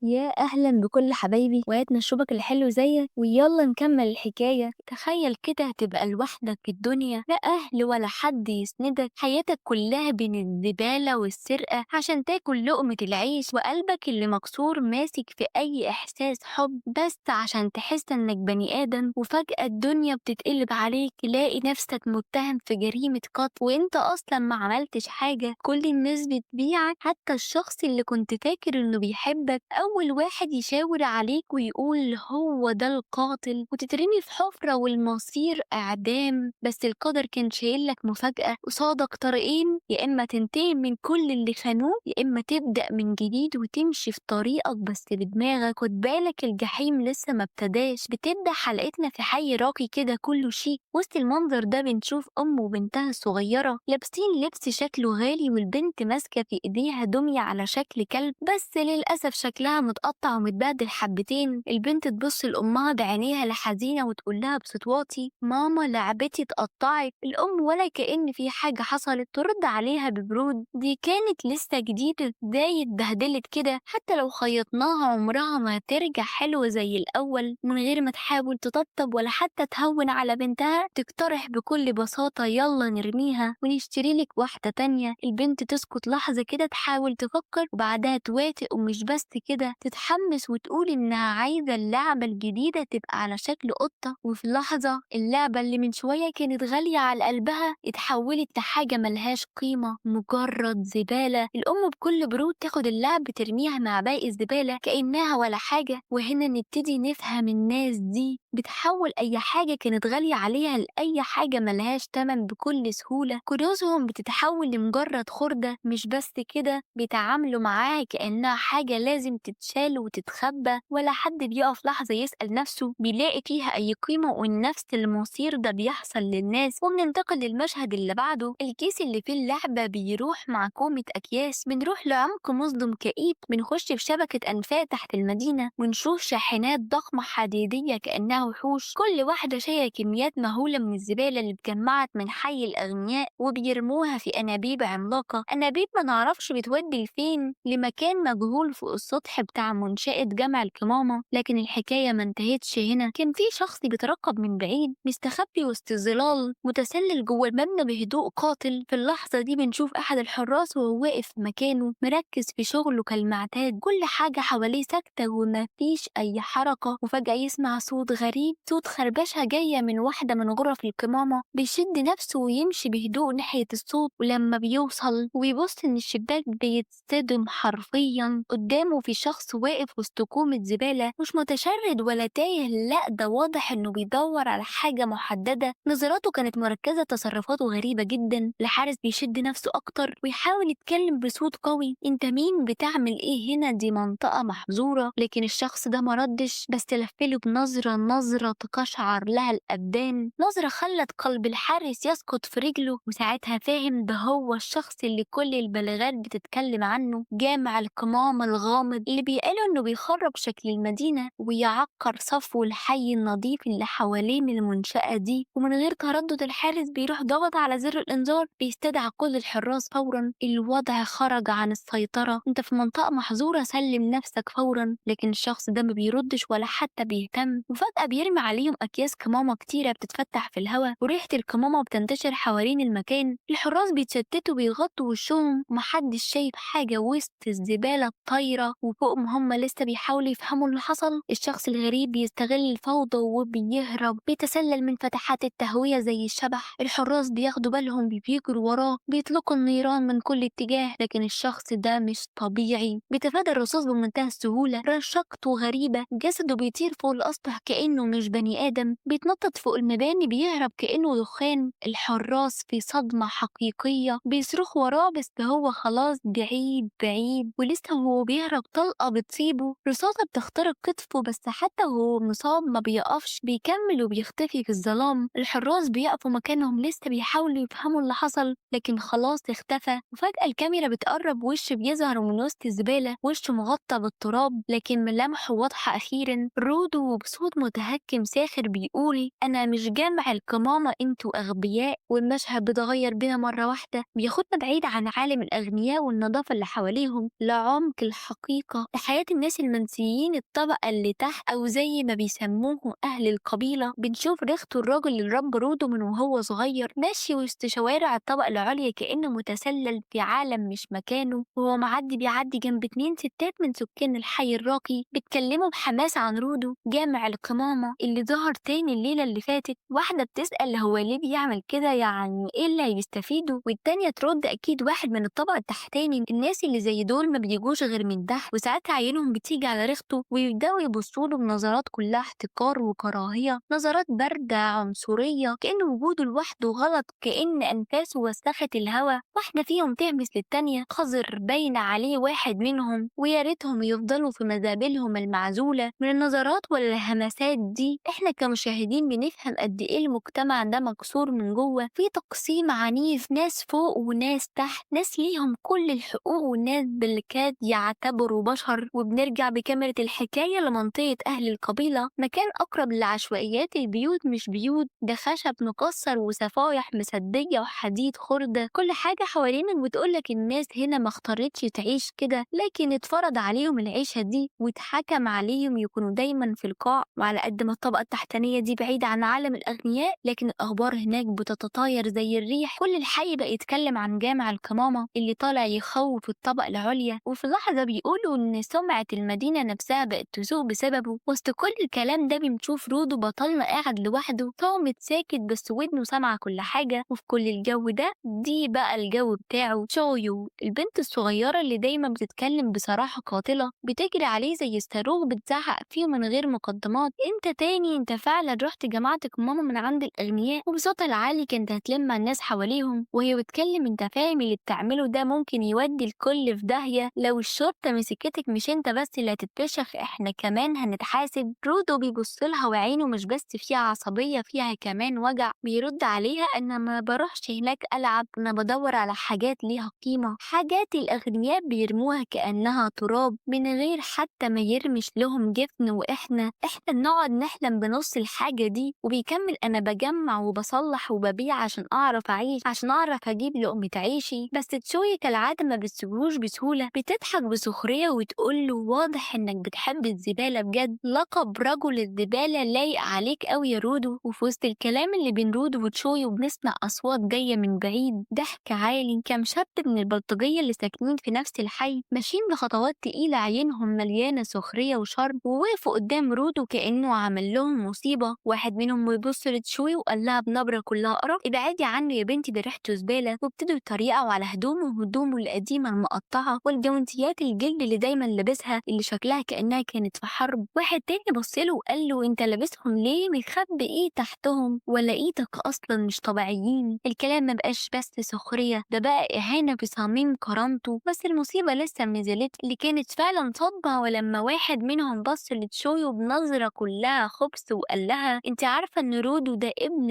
يا أهلا بكل حبايبي وهات مشروبك الحلو زيك ويلا نكمل الحكاية. تخيل كده تبقى لوحدك في الدنيا، لا أهل ولا حد يسندك، حياتك كلها بين الزبالة والسرقة عشان تاكل لقمة العيش، وقلبك اللي مكسور ماسك في أي إحساس حب بس عشان تحس إنك بني آدم. وفجأة الدنيا بتتقلب عليك، تلاقي نفسك متهم في جريمة قتل وإنت أصلا ما عملتش حاجة. كل الناس بتبيعك، حتى الشخص اللي كنت فاكر إنه بيحبك أول واحد يشاور عليك ويقول هو ده القاتل، وتترمي في حفرة والمصير إعدام. بس القدر كان شايلك مفاجأة، قصادك طريقين، يا إما تنتقم من كل اللي خانوك يا إما تبدأ من جديد وتمشي في طريقك بس بدماغك. خد بالك الجحيم لسه ما ابتداش، بتبدأ حلقتنا في حي راقي كده كله شيك. وسط المنظر ده بنشوف أم وبنتها الصغيرة لابسين لبس شكله غالي، والبنت ماسكة في إيديها دمية على شكل كلب، بس للأسف شكلها متقطع ومتبهدل حبتين. البنت تبص لأمها بعينيها الحزينة وتقول لها بصوت واطي ماما لعبتي اتقطعت. الأم ولا كأن في حاجة حصلت ترد عليها ببرود دي كانت لسه جديدة، ازاي اتبهدلت كده؟ حتى لو خيطناها عمرها ما هترجع حلوة زي الأول. من غير ما تحاول تطبطب ولا حتى تهون على بنتها تقترح بكل بساطة يلا نرميها ونشتري لك واحدة تانية. البنت تسكت لحظة كده تحاول تفكر وبعدها توافق، ومش بس كده تتحمس وتقول إنها عايزة اللعبة الجديدة تبقى على شكل قطة. وفي لحظة اللعبة اللي من شوية كانت غالية على قلبها اتحولت لحاجة ملهاش قيمة، مجرد زبالة. الأم بكل برود تاخد اللعبة ترميها مع باقي الزبالة كأنها ولا حاجة. وهنا نبتدي نفهم الناس دي بتحول أي حاجة كانت غالية عليها لأي حاجة ملهاش تمن بكل سهولة. كنوزهم بتتحول لمجرد خردة. مش بس كده، بيتعاملوا معاها كأنها حاجة لازم تتشال وتتخبى، ولا حد بيقف لحظة يسأل نفسه بيلاقي فيها أي قيمة. ونفس المصير ده بيحصل للناس. وبننتقل للمشهد اللي بعده، الكيس اللي فيه اللعبة بيروح مع كومة أكياس. بنروح لعمق مظلم كئيب، بنخش في شبكة أنفاق تحت المدينة ونشوف شاحنات ضخمة حديدية كأنها وحوش، كل واحدة شايلة كميات مهولة من الزبالة اللي اتجمعت من حي الأغنياء وبيرموها في أنابيب عملاقة. أنابيب ما نعرفش بتودي لفين، لمكان مجهول فوق السطح بتاع منشأة جمع القمامة. لكن الحكاية ما انتهتش هنا، كان في شخص بيترقب من بعيد مستخبي وسط الظلال متسلل جوه المبنى بهدوء قاتل. في اللحظة دي بنشوف أحد الحراس وهو واقف في مكانه مركز في شغله كالمعتاد، كل حاجة حواليه ساكتة وما فيش أي حركة. وفجأة يسمع صوت غريب، صوت خربشة جاية من واحدة من غرف القمامة. بيشد نفسه ويمشي بهدوء ناحية الصوت، ولما بيوصل ويبص إن الشباك بيتصدم حرفيا. قدامه في شخص واقف وسط كومة زبالة، مش متشرد ولا تايه، لأ ده واضح إنه بيدور على حاجة محددة. نظراته كانت مركزة، تصرفاته غريبة جدا. الحارس بيشد نفسه أكتر ويحاول يتكلم بصوت قوي، أنت مين؟ بتعمل إيه هنا؟ دي منطقة محظورة. لكن الشخص ده مردش، بس لفله بنظرة، نظرة تقشعر لها الأبدان، نظرة خلت قلب الحارس يسقط في رجله. وساعتها فاهم ده هو الشخص اللي كل البلاغات بتتكلم عنه، جامع القمامة الغامض اللي بيقالوا إنه بيخرب شكل المدينة ويعكر صفو الحي النظيف اللي حوالين المنشأة دي. ومن غير تردد الحارس بيروح ضغط على زر الإنذار، بيستدعى كل الحراس فورا. الوضع خرج عن السيطرة، انت في منطقة محظورة، سلم نفسك فورا. لكن الشخص ده ما بيردش ولا حتى بيهتم، وفجأة بيرمي عليهم أكياس قمامة كتيرة بتتفتح في الهواء وريحة القمامة بتنتشر حوالين المكان. الحراس بيتشتتوا بيغطوا وشهم ومحدش شايف حاجة وسط الزبالة الطايرة. وفوقهم هم لسه بيحاولوا يفهموا اللي حصل. الشخص الغريب بيستغل الفوضى وبيهرب، بيتسلل من فتحات التهوية زي الشبح. الحراس بياخدوا بالهم، بيجروا وراه، بيطلقوا النيران من كل اتجاه. لكن الشخص ده مش طبيعي، بيتفادى الرصاص بمنتهى السهولة. رشاقته غريبة، جسده بيطير فوق الأسطح كأنه مش بني آدم، بيتنطط فوق المباني، بيهرب كأنه دخان. الحراس في صدمة حقيقية، بيصرخوا وراه بس هو خلاص بعيد بعيد. ولسه وهو بيهرب طلقة بتصيبه، رصاصة بتخترق كتفه، بس حتى وهو مصاب ما بيقفش، بيكمل وبيختفي في الظلام. الحراس بيقفوا مكانهم لسه بيحاولوا يفهموا اللي حصل، لكن خلاص اختفى. وفجأة الكاميرا بتقرب، وش بيظهر من وسط الزبالة، وشه مغطى بالتراب لكن ملامحه واضحة أخيرا. روده وبصوت متهدد متهكم ساخر بيقول أنا مش جامع القمامة انتوا أغبياء، والمشهد بيتغير بينا مرة واحدة بياخدنا بعيد عن عالم الأغنياء والنظافة اللي حواليهم لعمق الحقيقة لحياة الناس المنسيين الطبقة اللي تحت أو زي ما بيسموه أهل القبيلة. بنشوف ريحته الراجل اللي رب روده من وهو صغير ماشي وسط شوارع الطبقة العليا كأنه متسلل في عالم مش مكانه، وهو بيعدي جنب 2 ستات من سكان الحي الراقي بيتكلموا بحماس عن رودو جامع القمامة اللي ظهر تاني الليلة اللي فاتت. واحدة بتسأل هو ليه بيعمل كده، يعني ايه اللي هيستفيدوا، والتانية ترد أكيد واحد من الطبقة التحتاني، الناس اللي زي دول ما بيجوش غير من تحت وساعات عينهم بتيجي على ريحته ويبدأوا يبصوا له بنظرات كلها احتقار وكراهية، نظرات باردة عنصرية كأن وجوده لوحده غلط، كأن أنفاسه وسخت الهوا. واحدة فيهم تهمس للتانية قذر باين عليه واحد منهم، ويا ريتهم يفضلوا في مزابلهم المعزولة من النظرات والهمسات دي. احنا كمشاهدين بنفهم قد ايه المجتمع ده مكسور من جوه، في تقسيم عنيف، ناس فوق وناس تحت، ناس ليهم كل الحقوق والناس بالكاد يعتبروا بشر. وبنرجع بكاميرا الحكاية لمنطقة أهل القبيلة، مكان أقرب لعشوائيات البيوت، مش بيوت، ده خشب مكسر وصفايح مسدية وحديد خردة، كل حاجة حوالينك بتقولك الناس هنا ما اختارتش تعيش كده، لكن اتفرض عليهم العيشة دي واتحكم عليهم يكونوا دايما في القاع. وعلى قد ما الطبقة التحتانية دي بعيدة عن عالم الأغنياء، لكن الأخبار هناك بتتطاير زي الريح، كل الحي بقى يتكلم عن جامع القمامة اللي طالع يخوف الطبقة العليا، وفي لحظة بيقولوا إن سمعة المدينة نفسها بقت تسوء بسببه. وسط كل الكلام ده بنشوف رودو بطلنا قاعد لوحده صامت ساكت بس ودنه سامعة كل حاجة. وفي كل الجو ده دي بقى الجو بتاعه تشويو، البنت الصغيرة اللي دايما بتتكلم بصراحة قاتلة، بتجري عليه زي الصاروخ بتزعق فيه من غير مقدمات، انت تاني، انت فعلا رحت جماعتك ماما من عند الأغنياء. وبصوتها العالي كانت هتلم الناس حواليهم وهي بتكلم انت فاهم اللي بتعمله ده ممكن يودي الكل في داهية، لو الشرطة مسكتك مش انت بس اللي هتتفشخ، احنا كمان هنتحاسب. رودو بيبصلها وعينه مش بس فيها عصبية، فيها كمان وجع، بيرد عليها انا ما بروحش هناك ألعب، انا بدور على حاجات ليها قيمة، حاجات الأغنياء بيرموها كأنها تراب من غير حتى ما يرمش لهم جفن، واحنا بنقعد نحلم بنص الحاجة دي. وبيكمل انا بجمع وبصلح وببيع عشان اعرف اعيش، عشان اعرف اجيب لقمة عيشي. بس تشوي كالعادة ما بتسيبوش بسهولة، بتضحك بسخرية وتقوله واضح انك بتحب الزبالة بجد، لقب رجل الزبالة لايق عليك قوي يا رودو. وفي وسط الكلام اللي بين رودو وتشوي وبنسمع اصوات جاية من بعيد، ضحك عالي، كام شاب من البلطجية اللي ساكنين في نفس الحي ماشيين بخطوات تقيلة عينهم مليانة سخرية وشر، ووقفوا قدام رودو كأنه عمل لهم مصيبة. واحد منهم بيبص لتشوي وقال لها بنبرة كلها قرف ابعدي عنه يا بنتي ده ريحته زبالة، وابتدوا يتريقوا على هدومه القديمة المقطعة والجوانتيات الجلد اللي دايما لابسها اللي شكلها كأنها كانت في حرب. واحد تاني بصله وقال له انت لابسهم ليه، مخبي ايه تحتهم، ولا ايدك اصلا مش طبيعيين. الكلام ما بقاش بس سخرية، ده بقى اهانة بصميم كرامته. بس المصيبة لسه منزلت اللي كانت فعلا صدمة، ولما واحد منهم بص لتشويو بنظرة كلها خبث وقال لها انت عارفة ان رودو ده ابن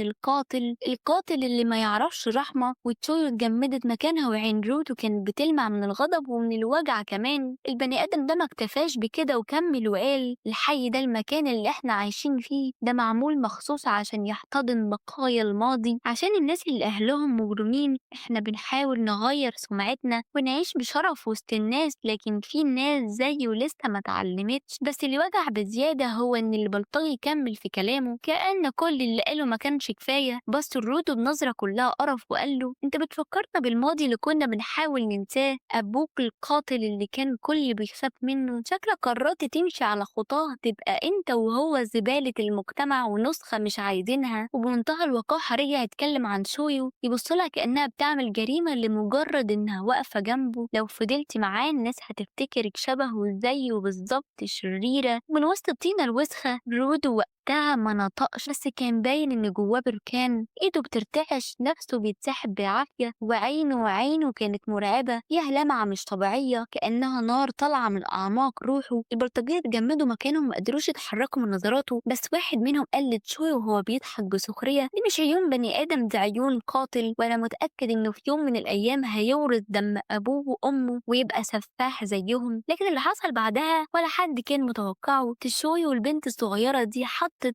القاتل اللي ما يعرفش رحمة. وتشويو اتجمدت مكانها وعين رودو كانت بتلمع من الغضب ومن الوجع كمان. البني ادم ده ما اكتفاش بكده وكمل وقال الحي ده المكان اللي احنا عايشين فيه ده معمول مخصوص عشان يحتضن بقايا الماضي، عشان الناس اللي اهلهم مجرمين احنا بنحاول نغير سمعتنا ونعيش بشرف وسط الناس، لكن في ناس زيه لسه ما اتعلمتش. بس اللي وجع بزيادة هو ان البلطجي يكمل في كلامه كأن كل اللي قاله ما كانش كفاية، بص رودو بنظرة كلها قرف وقال له انت بتفكرنا بالماضي اللي كنا بنحاول ننساه، ابوك القاتل اللي كان كل بيخاف منه، شكلك قررت تمشي على خطاه تبقى انت وهو زبالة المجتمع ونسخة مش عايزينها. وبمنتهى الوقاحة رجع يتكلم عن شويو يبصلها كأنها بتعمل جريمة لمجرد انها واقفة جنبه، لو فضلتي معاه الناس هتفتكرك شبهه زيه بالظبط، شريرة. من وسط الطينة الوسخة رودو وقتها ما نطقش، بس كان باين ان جواه بركان، ايده بترتعش، نفسه بيتسحب بعافية، وعينه كانت مرعبة فيها لمعة مش طبيعية كأنها نار طالعة من أعماق روحه. البلطجية اتجمدوا مكانهم ما قدروش يتحركوا من نظراته، بس واحد منهم قال لتشوي وهو بيضحك بسخرية دي مش عيون بني آدم، دي عيون قاتل، وانا متأكد انه في يوم من الأيام هيورث دم أبوه وأمه ويبقى سفاح زيهم. لكن اللي حصل بعدها ولا حد كان متوقعه، تشوي والبنت الصغيرة الصغيرة دي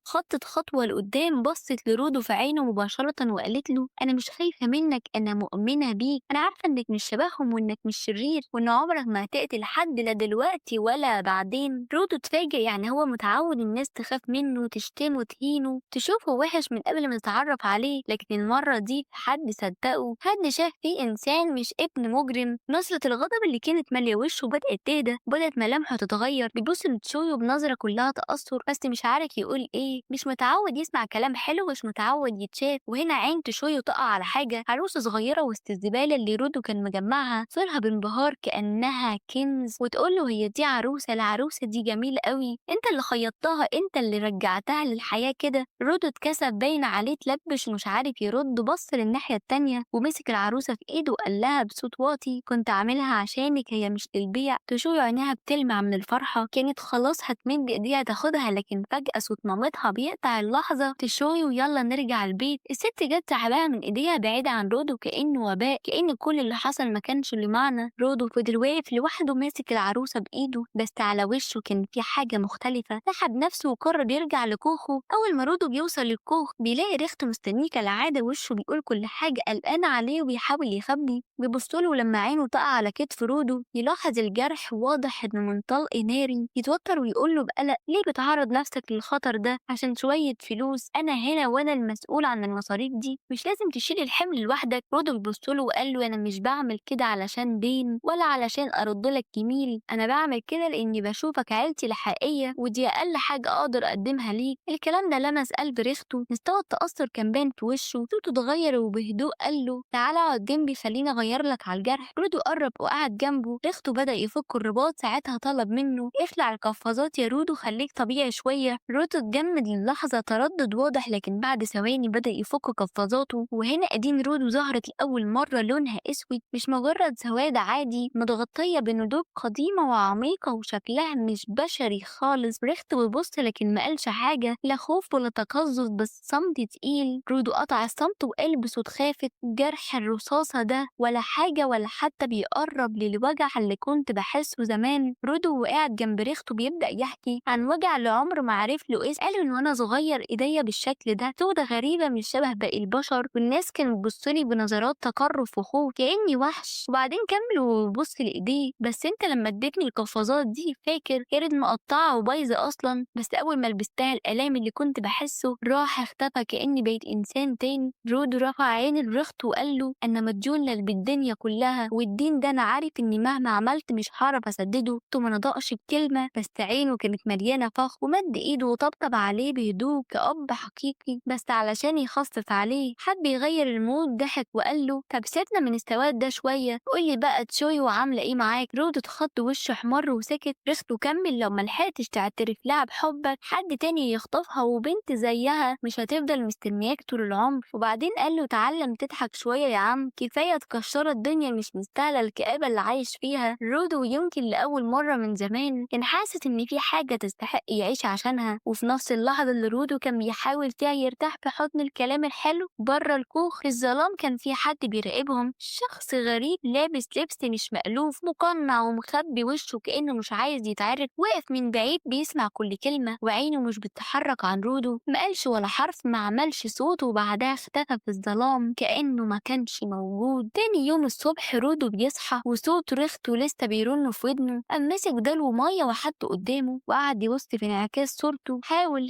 خطت خطوة لقدام، بصت لرودو في عينه مباشرة وقالت له أنا مش خايفة منك، أنا مؤمنة بيك، أنا عارفة إنك مش شبههم وإنك مش شرير وإن عمرك ما هتقتل حد لا دلوقتي ولا بعدين. رودو اتفاجئ، يعني هو متعود الناس تخاف منه، تشتمه، تهينه، تشوفه وحش من قبل ما تتعرف عليه، لكن المرة دي حد صدقه، حد شاف فيه إنسان مش ابن مجرم. نظرة الغضب اللي كانت مالية وشه بدأت تهدى، بدأت ملامحه تتغير، بيبص لتشويو بنظرة كلها تأثر بس مش عارف يقول إيه، مش متعود يسمع كلام حلو، مش متعود يتشاف. وهنا عين تشويو تقع على حاجة، عروسة صغيرة وسط الزبالة اللي رودو كان مجمعها، صورها بانبهار كأنها كنز، وتقول له هي دي عروسة؟ العروسة دي جميلة قوي، انت اللي خيطتها، انت اللي رجعتها للحياة كده. رودو اتكسف، باين عليه اتلبش ومش عارف يرد، بص للناحية التانية ومسك العروسة في ايده وقال لها بصوت واطي كنت عاملها عشانك، هي مش للبيع. تشوي عينيها بتلمع من الفرحة، كانت خلاص هتمد ايديها تاخدها، لكن فجأة صوت مامتها بيقطع اللحظة. تشوي ويلا نرجع البيت. الست جت سحبها من ايديها بعيدة عن رودو كأنه وباء، كأن كل اللي حصل ما كانش له معنى. رودو فضل واقف لوحده ماسك العروسة بإيده، بس على وشه كان في حاجة مختلفة. سحب نفسه وقرر يرجع لكوخه. أول ما رودو بيوصل للكوخ بيلاقي ريحته مستنيه كالعادة، وشه بيقول كل حاجة، قلقان عليه وبيحاول يخبي. بيبصله لما عينه تقع على كتف رودو يلاحظ الجرح واضح إنه من طلق ناري. يتوتر ويقول له بقلق ليه بتعرض نفسك للخطر ده عشان شوية فلوس؟ أنا هنا وأنا المسؤول عن المصاريف دي، مش لازم تشيل الحمل لوحدك. رودو بيبصله وقال له أنا مش بعمل كده علشان دين ولا علشان أرد لك جميل، أنا بعمل كده لأني بشوفك عيلتي الحقيقية ودي أقل حاجة أقدر أقدمها ليك. الكلام ده لمس قلب ريخته، مستوى التأثر كان باين في وشه، صوته اتغير وبهدوء قال له تعالى اقعد جنبي خليني أغير لك على الجرح. رودو قرب وقعد جنبه، ريخته بدأ يفك الرباط. ساعتها طلب منه اخلع القفازات يا رودو، خليك طبيعي شوية. رودو اتجمد للحظة، تردد واضح، لكن بعد ثواني بدأ يفك قفازاته. وهنا ايدين رودو ظهرت لأول مرة لونها اسود، مش مجرد سواد عادي، متغطية بندوب قديمة وعميقة وشكلها مش بشري خالص. ريخته بيبص لكن ما قالش حاجة، لا خوف ولا تقزز، بس صمت تقيل. رودو قطع الصمت وقال بصوت خافت جرح الرصاصة ده ولا حاجة ولا حتى بيقرب للوجع اللي كنت بحسه زمان. رودو وقعد جنب ريخته بيبدأ يحكي عن وجع اللي عمره ما عرف له اسم. قال ان وانا صغير ايديا بالشكل ده سودة غريبة مش شبه باقي البشر، والناس كانت بتبصلي بنظرات تقرف وخوف كأني وحش. وبعدين كمل وبص لإيديه، بس انت لما اديتني القفازات دي فاكر كانت مقطعة وبايظة اصلا، بس اول ما لبستها الالام اللي كنت بحسه راح اختفى كأني بقيت انسان تاني. رودو رفع عين لريخته وقال له انا مديون بالدنيا كلها، والدين ده انا عارف اني مهما عملت مش هعرف اسدده. ما نطقش بكلمة، بس عينه كانت مليانة فخر، ومد ايده وطبطب عليه بهدوء كأب حقيقي، بس علشان يخفف عليه حب يغير المود. ضحك وقال له طب سيبنا من السواد ده شوية، قولي بقى تشوي وعاملة ايه معاك؟ رودو اتخض وشه احمر وسكت. ريخته كمل لو ملحقتش تعترف لها بحبك حد تاني يخطفها، وبنت زيها مش هتفضل مستنياك طول العمر. وبعدين قال له تعلم تضحك شوية يا عم، كفاية تكشر الدنيا، مش مستاهلة الكآبة اللي عايش فيها. رودو يمكن لأول مرة من زمان كان حاسس إن في حاجة تستحق يعيش عشانها. وفي نفس اللحظة اللي رودو كان بيحاول فيها يرتاح في حضن الكلام الحلو، بره الكوخ في الظلام كان في حد بيراقبهم، شخص غريب لابس لبس مش مألوف، مقنع ومخبي وشه كأنه مش عايز يتعرف، واقف من بعيد بيسمع كل كلمة وعينه مش بتتحرك عن رودو. ما قالش ولا حرف، ما عملش صوت، وبعدها اختفى في الظلام كأنه ما كانش موجود. تاني يوم الصبح رودو بيصحى وصوت ريخته لسه بيرن في ودنه، قام مسك دلو مية وحطه قدامه وقعد يبص في انعكاس صورته.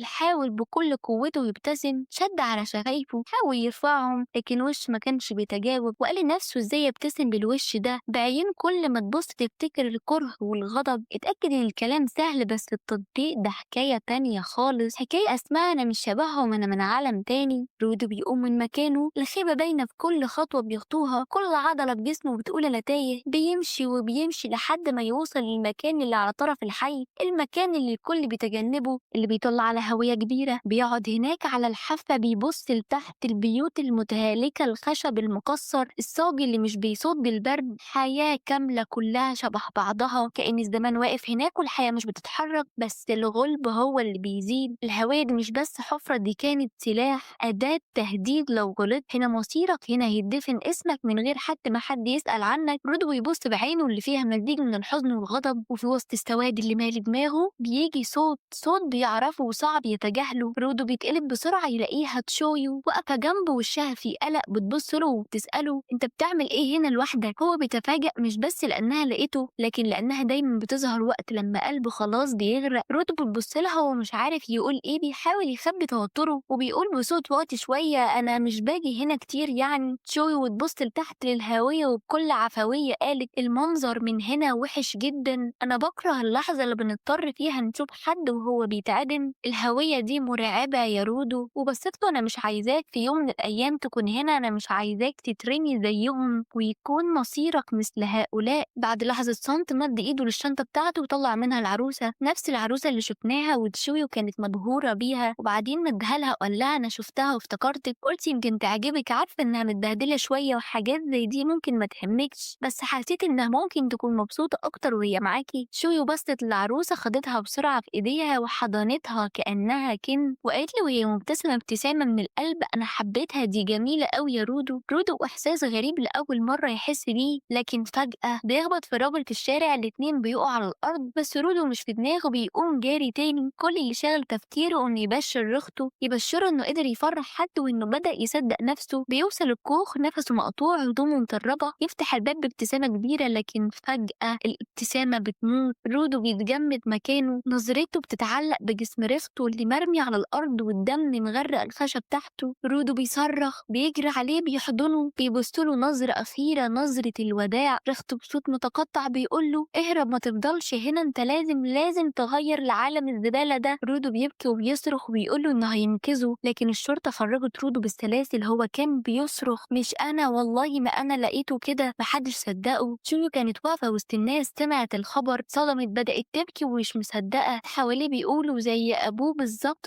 حاول بكل قوته يبتسم، شد على شفايفه، حاول يرفعهم، لكن وش ما كانش بيتجاوب. وقال لنفسه ازاي يبتسم بالوش ده بعيون كل ما تبص تفتكر الكره والغضب. اتأكد ان الكلام سهل بس التطبيق ده حكاية تانية خالص، حكاية اسمها انا مش شبههم، انا من عالم تاني. رودو بيقوم من مكانه، الخيبة باينة في كل خطوة بيخطوها، كل عضلة في جسمه بتقول انا تايه. بيمشي وبيمشي لحد ما يوصل للمكان اللي على طرف الحي، المكان اللي الكل بيتجنبه، اللي بيطل على هوية كبيرة. بيقعد هناك على الحافة بيبص لتحت، البيوت المتهالكة، الخشب المكسر، الصاج اللي مش بيصد البرد، حياة كاملة كلها شبه بعضها، كأن الزمان واقف هناك والحياة مش بتتحرك، بس الغلب هو اللي بيزيد. الهوية دي مش بس حفرة، دي كانت سلاح، أداة تهديد. لو غلطت هنا مصيرك، هنا هيدفن اسمك من غير حتى ما حد يسأل عنك. رودو يبص بعينه اللي فيها مزيج من الحزن والغضب، وفي وسط السواد اللي مالي دماغه بيجي صوت صوت بيعرفه وصعب يتجاهله. رودو بيتقلب بسرعة يلاقيها تشويو واقفة جنبه وشها في قلق بتبص له وبتسأله انت بتعمل ايه هنا لوحدك؟ هو بيتفاجأ مش بس لأنها لقيته لكن لأنها دايما بتظهر وقت لما قلبه خلاص بيغرق. رودو بتبص لها ومش عارف يقول ايه، بيحاول يخبي توتره وبيقول بصوت واطي شوية انا مش باجي هنا كتير يعني. تشويو وتبص لتحت للهاوية وبكل عفوية قالت المنظر من هنا وحش جدا، انا بكره اللحظة اللي بنضطر فيها نشوف حد وهو بيتعدم. الهوية دي مرعبة يا رودو، وبصيت له انا مش عايزاك في يوم من الايام تكون هنا، انا مش عايزاك تترمي زيهم ويكون مصيرك مثل هؤلاء. بعد لحظة صمت مد ايده للشنطة بتاعته وطلع منها العروسة، نفس العروسة اللي شفناها وتشوي وكانت مبهورة بيها، وبعدين مدها لها وقال لها انا شفتها وافتكرتك، قلت يمكن تعجبك، عارفة انها متبهدلة شوية وحاجات زي دي ممكن ما تهمكش، بس حسيت انها ممكن تكون مبسوطة اكتر وهي معاكي. شوي بصت للعروسة خدتها بسرعة في ايديها وحضنتها كأنها كن، وقالت له وهي مبتسمة ابتسامة من القلب انا حبيتها، دي جميلة قوي يا رودو. رودو احساس غريب لأول مرة يحس بيه، لكن فجأة بيخبط في راجل في الشارع، الاتنين بيقعوا على الارض، بس رودو مش في دماغه، بيقوم جاري تاني، كل اللي شاغل تفكيره انه يبشر اخته، يبشره انه قدر يفرح حد وانه بدأ يصدق نفسه. بيوصل الكوخ نفسه مقطوع هدومه مطربة، يفتح الباب بابتسامة كبيرة، لكن فجأة الابتسامة بتموت. رودو بيتجمد مكانه، نظرته بتتعلق بجسم رفته اللي مرمي على الارض والدم مغرق الخشب تحته. رودو بيصرخ، بيجري عليه بيحضنه، بيبصله نظرة أخيرة، نظرة الوداع. ريحته بصوت متقطع بيقوله اهرب ما تفضلش هنا، انت لازم تغير لعالم الزبالة ده. رودو بيبكي وبيصرخ وبيقوله انه هينقذه، لكن الشرطة خرجت رودو بالسلاسل، هو كان بيصرخ مش انا، والله ما انا لقيته كده، محدش صدقه. شويو كانت واقفة وسط الناس، سمعت الخبر صدمت، بدأت تبكي ومش مصدقة، حواليه بيقولوا زي ابوه بالظبط،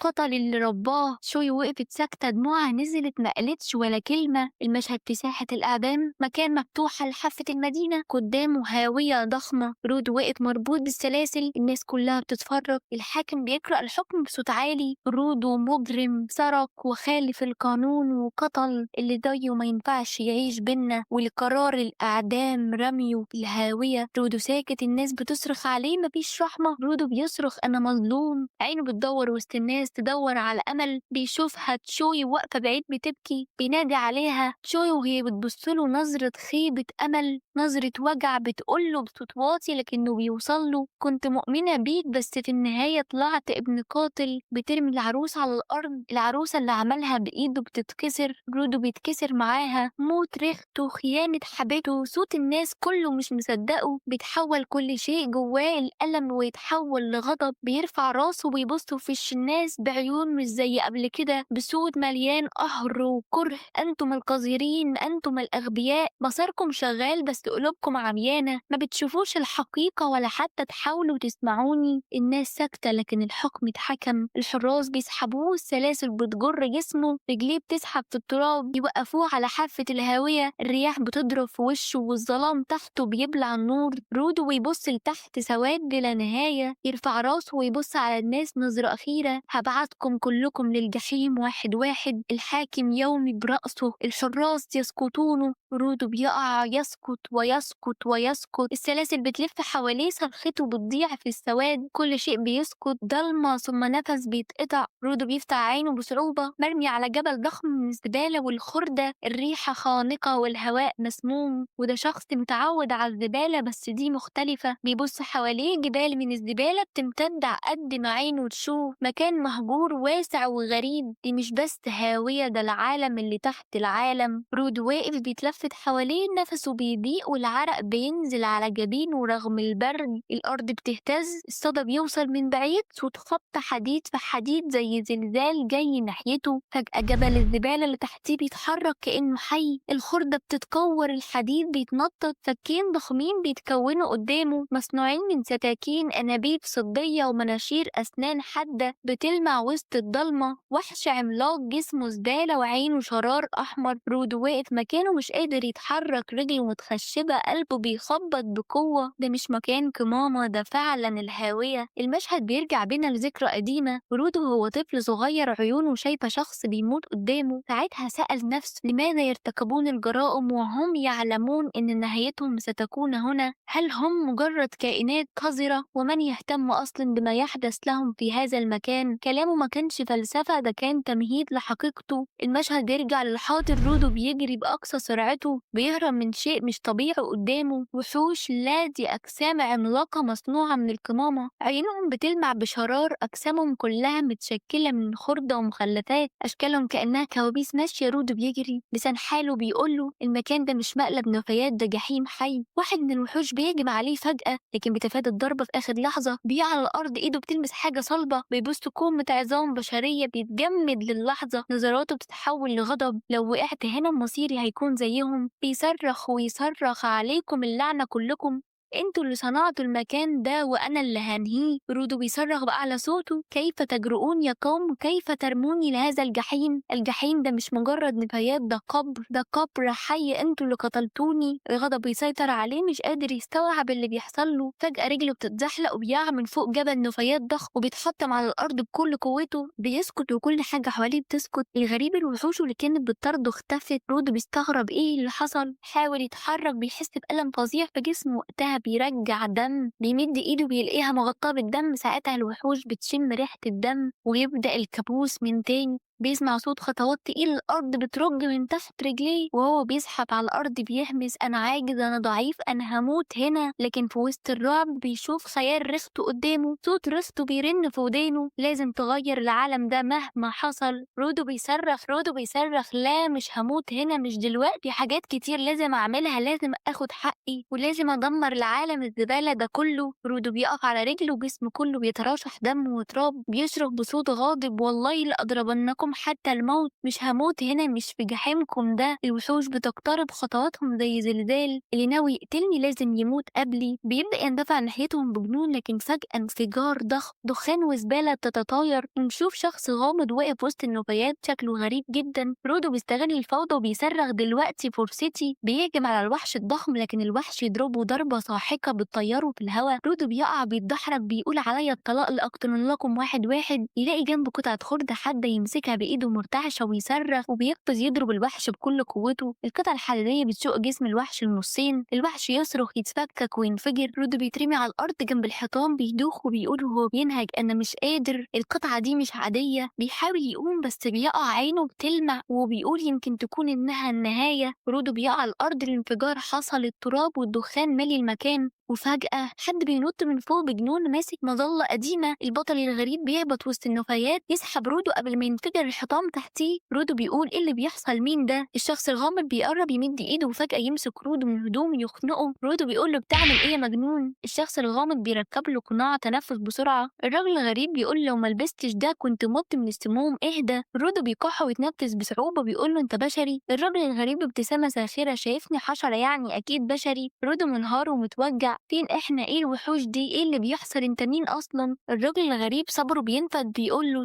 قتل اللي رباه. شويو وقفت ساكتة، دموعها نزلت ما قالتش ولا كلمة. المشهد في ساحة الإعدام، مكان مفتوح على حافة المدينة، قدامه هاوية ضخمة، رود وقف مربوط بالسلاسل، الناس كلها بتتفرج، الحاكم بيقرأ الحكم بصوت عالي، رودو مجرم سرق وخالف القانون وقتل اللي ضيه ما ينفعش يعيش بينا، والقرار الإعدام رميه في الهاوية. رودو ساكت، الناس بتصرخ عليه مفيش رحمة، رودو بيصرخ أنا مظلوم، عينه بتدور وسط الناس تدور على أمل، بيشوفها تشوي واقفة بعيد بتبكي، بينادي عليها تشوي وهي بتبصله نظرة خيبة أمل، نظرة وجع، بتقوله بصوت واطي لكنه بيوصله كنت مؤمنة بيك بس في النهاية طلعت ابن قاتل. بترمي العروسة على الأرض، العروسة اللي عملها بإيده بتتكسر، رودو بيتكسر معاها، موت ريحته، خيانة حبيبته، صوت الناس كله مش مصدقه، بيتحول كل شيء جواه الألم ويتحول لغضب، بيرفع راسه وبيبص في وش الناس بعيون مش زي قبل كده، بصوت مليان قهر وكره، انتم القذرين، انتم الأغبياء، بصركم شغال بس قلوبكم عميانة، ما بتشوفوش الحقيقة ولا حتى تحاولوا تسمعوني. الناس ساكتة لكن الحكم اتحكم، الحراس بيسحبوه، السلاسل بتجر جسمه، رجليه بتسحب في التراب، يوقفوه على حافة الهاوية، الرياح بتضرب في وشه والظلام تحته بيبلع النور. رودو ويبص لتحت، سواد بلا نهاية، يرفع راسه ويبص على الناس نظرة أخيرة، هبعتكم كلكم للجحيم واحد واحد. الحاكم يومي برأسه، الحراس يسقطونه، رودو بيقع، يسقط ويسقط ويسقط، السلاسل بتلف حواليه، صرخته بتضيع في السواد، كل شيء بيسقط، ضلمة ثم نفس بيتقطع. رودو بيفتح عينه بصعوبة، مرمي على جبل ضخم من الزبالة والخردة، الريحة خانقة والهواء مسموم، وده شخص متعود على الزبالة بس دي مختلفة. بيبص حواليه، جبال من الزبالة بتمتد على قد ما عينه تشوف، مكان مهجور واسع وغريب، دي مش بس هاوية، ده العالم اللي تحت العالم. رودو واقف بيتلفت حواليه، نفسه بيضيق والعرق بينزل على جبينه رغم البرد، الأرض بتهتز، الصدى بيوصل من بعيد، صوت خبط حديد في حديد زي زلزال جاي ناحيته. فجأة جبل الزبالة اللي تحتيه بيتحرك كأنه حي، الخردة بتتكور، الحديد بيتنطط، فكين ضخمين بيتكونوا قدامه مصنوعين من سكاكين، أنابيب صدية ومناشير أسنان حادة بتلمع وسط الضلمة. وحش عملاق جسمه زبالة وعينه شرار أحمر. رودو واقف مكانه مش قادر يتحرك، رجله متخشبة متشبشبة قلبه بيخبط بقوة. ده مش مكان كماما، ده فعلا الهاوية. المشهد بيرجع بينا لذكرى قديمة. رودو وهو طفل صغير عيونه شايفة شخص بيموت قدامه. ساعتها سأل نفسه لماذا يرتكبون الجرائم وهم يعلمون إن نهايتهم ستكون هنا؟ هل هم مجرد كائنات قذرة؟ ومن يهتم أصلا بما يحدث لهم في هذا المكان؟ كلامه ما كانش فلسفة، ده كان تمهيد لحقيقته. المشهد بيرجع للحاضر. رودو بيجري بأقصى سرعته، بيهرب من شيء مش طبيعي قدامه. وحوش، لا دي أجسام عملاقة مصنوعة من القمامة، عينهم بتلمع بشرار، أجسامهم كلها متشكلة من خردة ومخلفات، أشكالهم كأنها كوابيس ماشية. رودو بيجري، لسان حاله بيقوله المكان ده مش مقلب نفايات، ده جحيم حي. واحد من الوحوش بيهجم عليه فجأة، لكن بيتفادى الضربة في آخر لحظة. بيقع على الأرض، إيده بتلمس حاجة صلبة، بيبص كومة عظام بشرية، بيتجمد للحظة، نظراته بتتحول لغضب. لو وقعت هنا مصيري هيكون زيهم. بيصرخ ويصرخ عليكم اللعنة كلكم، انتوا اللي صنعتوا المكان ده وانا اللي هنهيه. رودو بيصرخ بأعلى صوته، كيف تجرؤون يا قوم؟ كيف ترموني لهذا الجحيم؟ الجحيم ده مش مجرد نفايات، ده قبر، ده قبر حي، انتوا اللي قتلتوني. الغضب بيسيطر عليه، مش قادر يستوعب اللي بيحصل له. فجأة رجله بتتزحلق وبيقع من فوق جبل نفايات ضخم وبيتحطم على الأرض بكل قوته. بيسكت وكل حاجة حواليه بتسكت. الغريب الوحوش اللي كانت بتطارده اختفت. رودو بيستغرب ايه اللي حصل، حاول يتحرك، بيحس بألم فظيع في جسمه. وقتها بيرجع دم، بيمد ايده بيلاقيها مغطاة بالدم. ساعتها الوحوش بتشم ريحة الدم ويبدأ الكابوس من تاني. بيسمع صوت خطوات تقيل، الأرض بترج من تحت رجليه وهو بيزحف على الأرض بيهمس، أنا عاجز، أنا ضعيف، أنا هموت هنا. لكن في وسط الرعب بيشوف خيال ريختو قدامه، صوت ريختو بيرن في ودانه، لازم تغير العالم ده مهما حصل. رودو بيصرخ، رودو بيصرخ، لا مش هموت هنا، مش دلوقتي، حاجات كتير لازم أعملها، لازم أخد حقي ولازم أدمر العالم الزبالة ده كله. رودو بيقف على رجله وجسمه كله بيترشح دم وتراب، بيصرخ بصوت غاضب، والله لأضربنكم حتى الموت، مش هموت هنا، مش في جحيمكم ده. الوحوش بتقترب، خطواتهم زي زلزال، اللي ناوي يقتلني لازم يموت قبلي. بيبدأ يندفع ناحيتهم بجنون، لكن فجأة انفجار ضخم، دخان وزبالة تتطاير، ونشوف شخص غامض واقف وسط النفايات، شكله غريب جدا. رودو بيستغل الفوضى وبيصرخ دلوقتي فرصتي، بيهجم على الوحش الضخم، لكن الوحش يضربه ضربة ساحقة بتطيره في الهواء. رودو بيقع بيتدحرج، بيقول عليا الطلاق لأقتل لكم واحد واحد. يلاقي جنبه قطعة خردة حادة يمسكها بإيده مرتعشة ويصرخ، وبيقفز يضرب الوحش بكل قوته. القطعة الحديدية بتشق جسم الوحش لنصين، الوحش يصرخ، يتفكك وينفجر. رودو بيترمي على الأرض جنب الحيطان، بيدوخ وبيقول وهو بينهج، أنا مش قادر، القطعة دي مش عادية. بيحاول يقوم بس بيقع، عينه بتلمع وبيقول يمكن تكون إنها النهاية. رودو بيقع على الأرض، الانفجار حصل، التراب والدخان مالي المكان. وفجأة حد بينط من فوق بجنون ماسك مظلة قديمة. البطل الغريب بيهبط وسط النفايات، يسحب رودو قبل ما ينفجر الحطام تحتيه. رودو بيقول ايه اللي بيحصل، مين ده؟ الشخص الغامض بيقرب يمد ايده وفجأة يمسك رودو من هدومه يخنقه. رودو بيقول له بتعمل ايه يا مجنون؟ الشخص الغامض بيركب له قناع تنفس بسرعة. الراجل الغريب بيقول لو ما لبستش ده كنت مت من السموم، اهدى. رودو بيكح ويتنفس بصعوبة، بيقول له انت بشري؟ الراجل الغريب بابتسامة ساخرة، شايفني حشرة يعني اكيد بشري. رودو منهار ومتوجع، فين احنا؟ ايه الوحوش دي؟ ايه اللي بيحصل؟ انت مين اصلا؟ الراجل الغريب صبره بينفد، بيقول له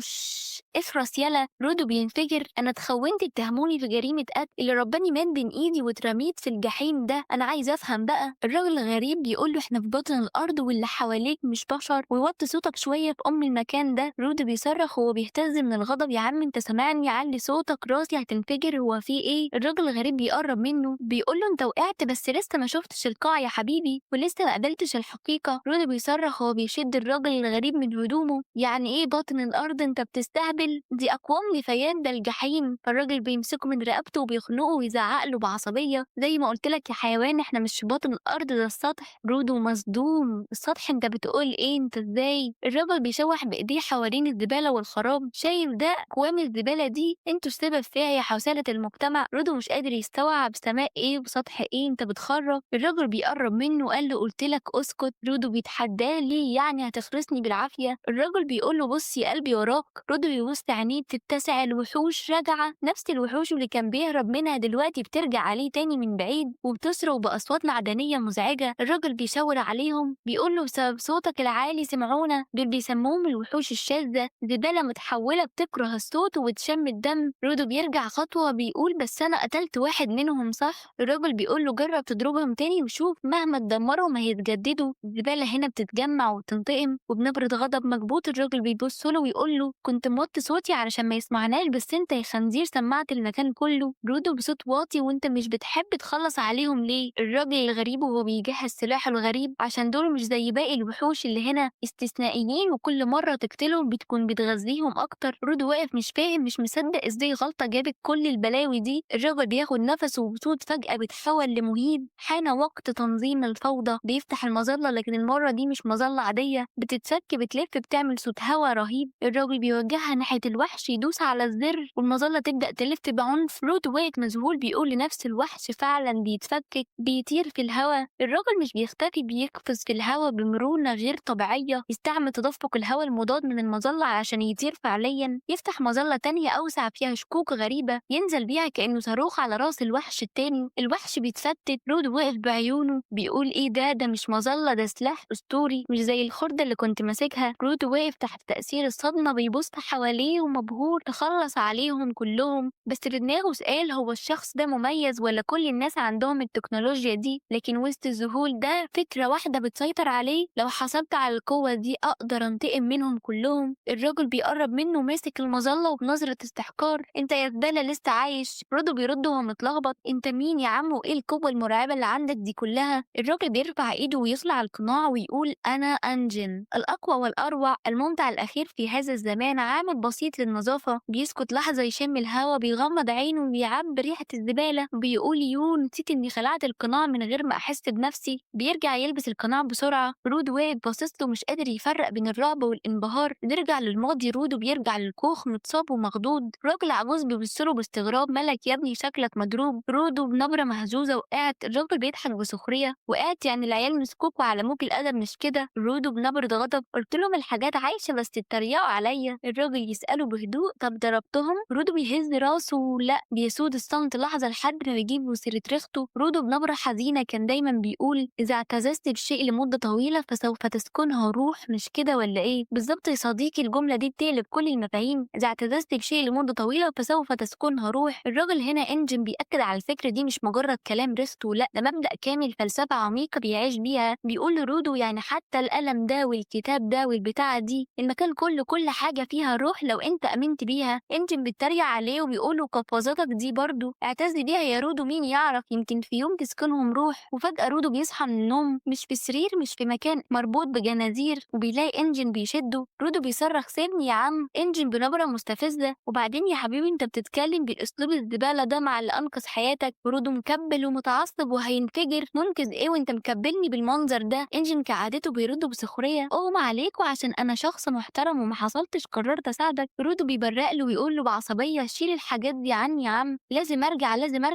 اخرس يلا. رودو بينفجر، انا اتخونت، اتهموني في جريمة قتل، اللي رباني مات بين ايدي واترميت في الجحيم ده، انا عايز افهم بقى. الراجل الغريب بيقول له احنا في بطن الارض واللي حواليك مش بشر، ووطي صوتك شوية في المكان ده. رودو بيصرخ وهو بيهتز من الغضب، يا عم انت سامعني؟ علي صوتك، راسي هتنفجر، هو في ايه؟ الراجل الغريب بيقرب منه، بيقول له انت وقعت بس لسه ما شفتش القاع يا حبيبي، ولسه ما قابلتش الحقيقة. رودو بيصرخ وهو بيشد الراجل الغريب من هدومه، يعني ايه بطن الارض؟ انت بتستهبل، دي اقوام نفايات، ده الجحيم. فالراجل بيمسكه من رقبته وبيخنقه ويزعق له بعصبية، زي ما قلت لك يا حيوان، احنا مش في بطن الارض، ده السطح. رودو مصدوم، السطح؟ انت بتقول ايه؟ انت ازاي؟ الراجل بيشوح بايديه حوالين الزبالة والخراب، شايف ده؟ اقوام الزبالة دي انتوا السبب فيها يا حوسلة المجتمع. رودو مش قادر يستوعب، سماء ايه وسطح ايه؟ انت بتخرب. الراجل بيقرب منه، قال له قلتلك اسكت. رودو بيتحداه ليه يعني هتخرسني بالعافية؟ الراجل بيقوله بص يا قلبي وراك. رودو بيبص عينيه بتتسع، الوحوش راجعة، نفس الوحوش اللي كان بيهرب منها دلوقتي بترجع عليه تاني من بعيد وبتصرخ بأصوات معدنية مزعجة. الراجل بيشاور عليهم بيقوله بسبب صوتك العالي سمعونا. دول بيسموهم الوحوش الشاذة، زبالة متحولة بتكره الصوت وبتشم الدم. رودو بيرجع خطوة بيقول بس أنا قتلت واحد منهم صح؟ الراجل بيقوله جرب تضربهم تاني وشوف، مهما تدمرهم هيتجددوا. الزبالة هنا بتتجمع وبتنتقم. وبنبرة غضب مكبوت الراجل بيبص له ويقول له كنت موطي صوتي علشان ما يسمعناش، بس انت يا خنزير سمعت المكان كله. رودو بصوت واطي وانت مش بتحب تخلص عليهم ليه؟ الراجل الغريب وهو بيجهز سلاحه الغريب عشان دول مش زي باقي الوحوش اللي هنا استثنائيين وكل مرة تقتلهم بتكون بتغذيهم اكتر. رودو واقف مش فاهم، مش مصدق ازاي غلطة جابت كل البلاوي دي. الراجل بياخد نفسه وبصوت فجأة بيتحول لمهيب. حان وقت تنظيم الفوضى. بيفتح المظلة لكن المرة دي مش مظلة عادية، بتتسك بتلف بتعمل صوت هوا رهيب. الراجل بيوجهها ناحية الوحش يدوس على الزر والمظلة تبدأ تلف بعنف. رود واقف مذهول بيقول لنفس الوحش فعلا بيتفكك بيطير في الهوا. الراجل مش بيختفي، بيقفز في الهوا بمرونة غير طبيعية، يستعمل تدفق الهوا المضاد من المظلة عشان يطير فعليا. يفتح مظلة تانية أوسع فيها شكوك غريبة ينزل بيها كأنه صاروخ على راس الوحش التاني. الوحش بيتفتت. رود واقف بعيونه بيقول ايه ده مش مظلة، ده سلاح أسطوري مش زي الخردة اللي كنت ماسكها. رود واقف تحت تأثير الصدمة بيبص حواليه ومبهور، تخلص عليهم كلهم. بس في دماغه سؤال، هو الشخص ده مميز ولا كل الناس عندهم التكنولوجيا دي؟ لكن وسط الذهول ده فكرة واحدة بتسيطر عليه، لو حسبت على القوة دي أقدر أنتقم منهم كلهم. الراجل بيقرب منه ماسك المظلة وبنظرة استحقار، انت يا زبالة لسه عايش؟ رودو بيرد وهو متلخبط، انت مين يا عم وايه القوة المرعبة اللي عندك دي كلها؟ الراجل بيرفع ايده ويخلع القناع ويقول انا انجن، الاقوى والاروع، الممتع الاخير في هذا الزمان، عامل بسيط للنظافة. بيسكت لحظة يشم الهوا، بيغمض عينه وبيعبي ريحة الزبالة وبيقول نسيت اني خلعت القناع من غير ما احس بنفسي. بيرجع يلبس القناع بسرعة. رود واقف باصص له مش قادر يفرق بين الرعب والانبهار. بيرجع للماضي. رود وبيرجع للكوخ متصاب ومخضوض. راجل عجوز بيبصله باستغراب، مالك يا ابني شكلك مضروب؟ رود بنبرة مهزوزة وقعت. الراجل بيضحك بسخرية، وقعت يعني العيال مسكوك وعلموك الادب مش كده؟ رود بنبرة غضب، قلت لهم الحاجات عايشة بس اتريقوا عليا. الراجل يسأله بهدوء طب ضربتهم؟ رود بيهز راسه لا. بيسود الصمت لحظة لحد ما بيجيب سيرة ريحته. رود بنبرة حزينة كان دايما بيقول إذا اعتززت بشيء لمدة طويلة فسوف تسكنها روح، مش كده ولا إيه؟ بالظبط يا صديقي، الجملة دي بتقلب كل المفاهيم. إذا اعتززت بشيء لمدة طويلة فسوف تسكنها روح. الراجل هنا انجن بيأكد على الفكرة دي مش مجرد كلام ريختو، لا ده مبدأ كامل، فلسفة عميقة بيعيش بيها. بيقول لرودو يعني حتى القلم ده والكتاب ده والبتاعة دي، المكان كله كل حاجة فيها روح لو انت امنت بيها. انجن بيتريق عليه وبيقوله قفزاتك دي برضو اعتز بيها يا رودو، مين يعرف يمكن في يوم تسكنهم روح. وفجأة رودو بيصحى من النوم، مش في سرير، مش في مكان مربوط بجنازير، وبيلاقي انجن بيشده. رودو بيصرخ سيبني يا عم. انجن بنبرة مستفزة وبعدين يا حبيبي انت بتتكلم بالاسلوب الزبالة ده مع اللي انقذ حياتك؟ رودو مكبل ومتعصب وهينفجر. منقذ ايه وانت مكبلني بالمنظر ده؟ انجن كعادته بيرد بسخرية اغمى عليك وعشان انا شخص محترم وما حصلتش قررت اساعدك. رودو بيبرق له ويقول له بعصبية شيل الحاجات دي عني يا عم، لازم ارجع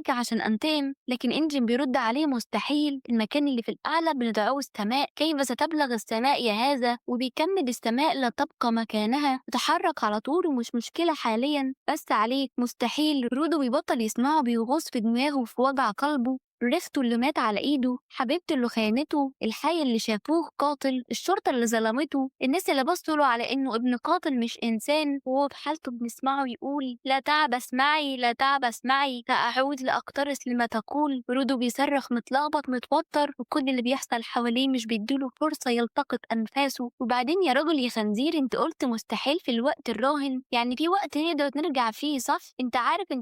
عشان انتقم. لكن انجن بيرد عليه مستحيل، المكان اللي في الاعلى بندعوه السماء، كيف ستبلغ السماء يا هذا؟ وبيكمل السماء لا تبقى مكانها، تتحرك على طول ومش مشكلة حاليا، بس عليك مستحيل. رودو بيبطل يسمعه، بيغوص في دماغه وفي وجع قلبه. ريختو اللي مات على ايده، حبيبته اللي خانته، الحي اللي شافوه قاتل، الشرطة اللي ظلمته، الناس اللي بصوا له على انه ابن قاتل مش انسان. وهو في حالته بنسمعه يقول لا تعبس معي، لا تعبس معي، سأعود لأقترس لما تقول. رودو بيصرخ متلخبط متوتر، وكل اللي بيحصل حواليه مش بيديله فرصة يلتقط أنفاسه. وبعدين يا راجل يا خنزير انت قلت مستحيل في الوقت الراهن، يعني في وقت نقدر نرجع فيه صح؟ انت